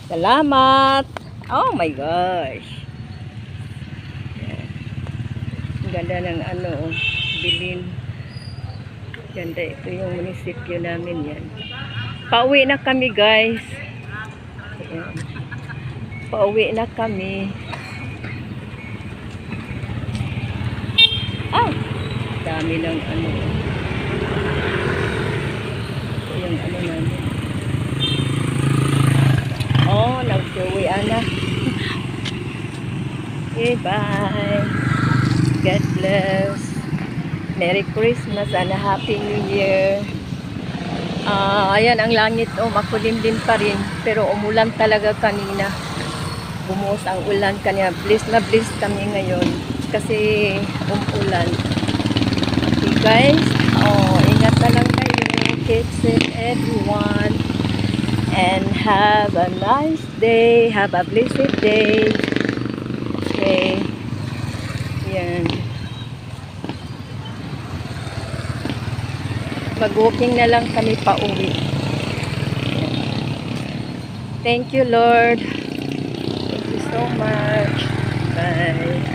Salamat. Oh my gosh. Yan. Ang ganda ng ano, Bilin. Ganda, ito yung munisipyo namin yan. Pauwi na kami guys. Ayan. Pauwi na kami. Ah! Dami ng ano. Ito yung ano namin. Oh, nag-uwian na. Okay, bye. God bless. Merry Christmas and a Happy New Year. Ayan ang langit, makulimlim pa rin. Pero umulan talaga kanina. Bumuhos ang ulan kanina. Bless na bless kami ngayon. Kasi umulan. Okay guys. Ingat na lang kayo. Keep safe everyone. And have a nice day. Have a blessed day. Okay. Yan. Mag-walking na lang kami pa uwi. Thank you, Lord. Thank you so much. Bye.